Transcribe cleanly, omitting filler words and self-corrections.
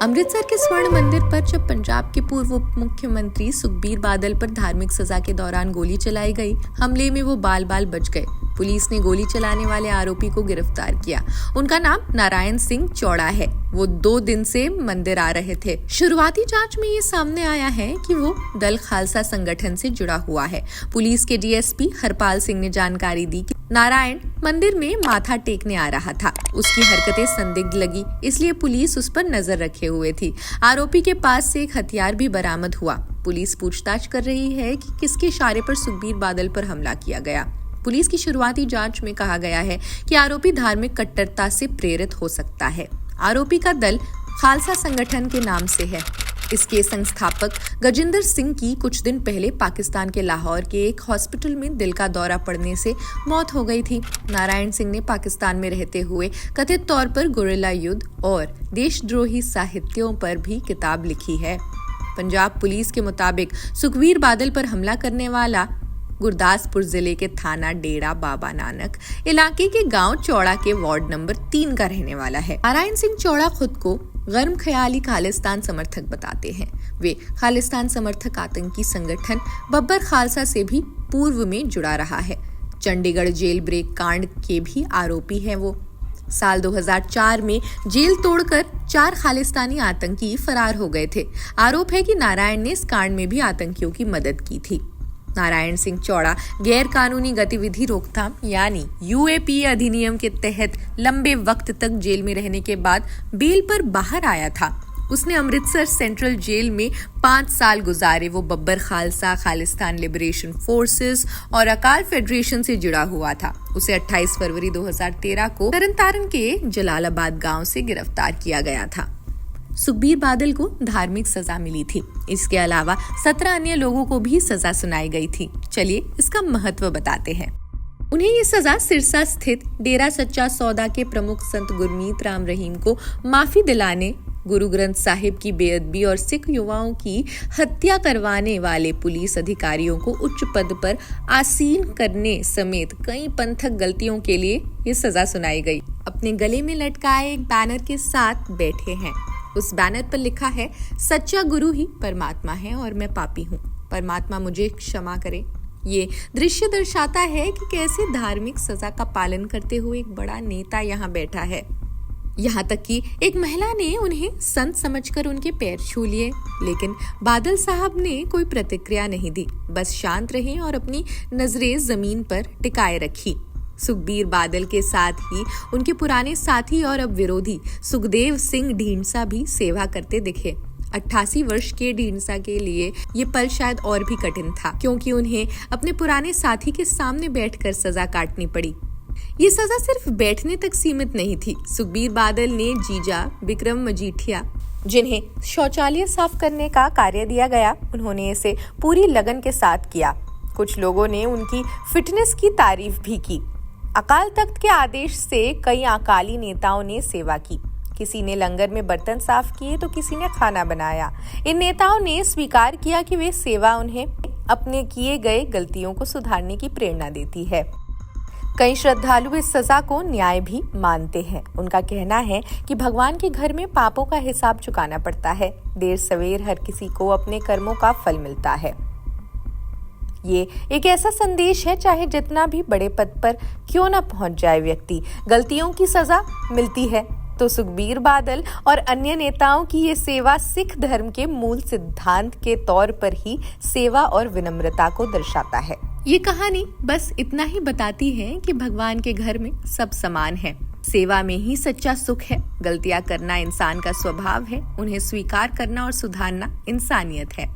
अमृतसर के स्वर्ण मंदिर पर जब पंजाब के पूर्व उप मुख्यमंत्री सुखबीर बादल पर धार्मिक सजा के दौरान गोली चलाई गई, हमले में वो बाल बाल बच गए। पुलिस ने गोली चलाने वाले आरोपी को गिरफ्तार किया। उनका नाम नारायण सिंह चौड़ा है। वो 2 दिन से मंदिर आ रहे थे। शुरुआती जांच में ये सामने आया है कि वो दल खालसा संगठन से जुड़ा हुआ है। पुलिस के डीएसपी हरपाल सिंह ने जानकारी दी कि नारायण मंदिर में माथा टेकने आ रहा था। उसकी हरकतें संदिग्ध लगी, इसलिए पुलिस उस पर नजर रखे हुए थी। आरोपी के पास से एक हथियार भी बरामद हुआ। पुलिस पूछताछ कर रही है कि किसके इशारे पर सुखबीर बादल पर हमला किया गया। पुलिस की शुरुआती जांच में कहा गया है कि आरोपी धार्मिक कट्टरता से प्रेरित हो सकता है। आरोपी का दल खालसा संगठन के नाम से है। इसके संस्थापक गजेंद्र सिंह की कुछ दिन पहले पाकिस्तान के लाहौर के एक हॉस्पिटल में दिल का दौरा पड़ने से मौत हो गई थी। नारायण सिंह ने पाकिस्तान में रहते हुए कथित तौर पर गुरिल्ला युद्ध और देशद्रोही साहित्यों पर भी किताब लिखी है। पंजाब पुलिस के मुताबिक सुखबीर बादल पर हमला करने वाला गुरदासपुर जिले के थाना डेरा बाबा नानक इलाके के गांव चौड़ा के वार्ड नंबर 3 का रहने वाला है। नारायण सिंह चौड़ा खुद को गर्म ख्याली खालिस्तान समर्थक बताते हैं। वे खालिस्तान समर्थक आतंकी संगठन बब्बर खालसा से भी पूर्व में जुड़ा रहा है। चंडीगढ़ जेल ब्रेक कांड के भी आरोपी हैं वो। साल 2004 में जेल तोड़कर 4 खालिस्तानी आतंकी फरार हो गए थे। आरोप है कि नारायण ने इस कांड में भी आतंकियों की मदद की थी। नारायण सिंह चौड़ा गैर कानूनी गतिविधि रोकथाम यानी यूएपी अधिनियम के तहत लंबे वक्त तक जेल में रहने के बाद बेल पर बाहर आया था। उसने अमृतसर सेंट्रल जेल में 5 साल गुजारे। वो बब्बर खालसा, खालिस्तान लिबरेशन फोर्सेस और अकाल फेडरेशन से जुड़ा हुआ था। उसे 28 फरवरी 2013 को तरनतारन के जलालाबाद गांव से गिरफ्तार किया गया था। सुखबीर बादल को धार्मिक सजा मिली थी। इसके अलावा 17 अन्य लोगों को भी सजा सुनाई गई थी। चलिए इसका महत्व बताते हैं। उन्हें ये सजा सिरसा स्थित डेरा सच्चा सौदा के प्रमुख संत गुरमीत राम रहीम को माफी दिलाने, गुरु ग्रंथ साहिब की बेअदबी और सिख युवाओं की हत्या करवाने वाले पुलिस अधिकारियों को उच्च पद पर आसीन करने समेत कई पंथक गलतियों के लिए ये सजा सुनाई गई। अपने गले में लटकाए एक बैनर के साथ बैठे हैं। उस बैनर पर लिखा है, सच्चा गुरु ही परमात्मा है और मैं पापी हूँ, परमात्मा मुझे क्षमा करे। ये दृश्य दर्शाता है कि कैसे धार्मिक सजा का पालन करते हुए एक बड़ा नेता यहाँ बैठा है। यहाँ तक कि एक महिला ने उन्हें संत समझकर उनके पैर छू लिए, लेकिन बादल साहब ने कोई प्रतिक्रिया नहीं दी। बस शांत रहे और अपनी नजरें जमीन पर टिकाए रखी। सुखबीर बादल के साथ ही उनके पुराने साथी और अब विरोधी सुखदेव सिंह ढींढसा भी सेवा करते दिखे। 88 वर्ष के ढींढसा के लिए ये पल शायद और भी कठिन था, क्योंकि उन्हें अपने पुराने साथी के सामने बैठकर सजा काटनी पड़ी। ये सजा सिर्फ बैठने तक सीमित नहीं थी। सुखबीर बादल ने जीजा विक्रम मजीठिया, जिन्हें शौचालय साफ करने का कार्य दिया गया, उन्होंने इसे पूरी लगन के साथ किया। कुछ लोगों ने उनकी फिटनेस की तारीफ भी की। अकाल तख्त के आदेश से कई अकाली नेताओं ने सेवा की। किसी ने लंगर में बर्तन साफ किए तो किसी ने खाना बनाया। इन नेताओं ने स्वीकार किया कि वे सेवा उन्हें अपने किए गए गलतियों को सुधारने की प्रेरणा देती है। कई श्रद्धालु इस सजा को न्याय भी मानते हैं। उनका कहना है कि भगवान के घर में पापों का हिसाब चुकाना पड़ता है। देर सवेर हर किसी को अपने कर्मों का फल मिलता है। ये एक ऐसा संदेश है, चाहे जितना भी बड़े पद पर क्यों ना पहुंच जाए व्यक्ति, गलतियों की सजा मिलती है। तो सुखबीर बादल और अन्य नेताओं की ये सेवा सिख धर्म के मूल सिद्धांत के तौर पर ही सेवा और विनम्रता को दर्शाता है। ये कहानी बस इतना ही बताती है कि भगवान के घर में सब समान है। सेवा में ही सच्चा सुख है। गलतियां करना इंसान का स्वभाव है, उन्हें स्वीकार करना और सुधारना इंसानियत है।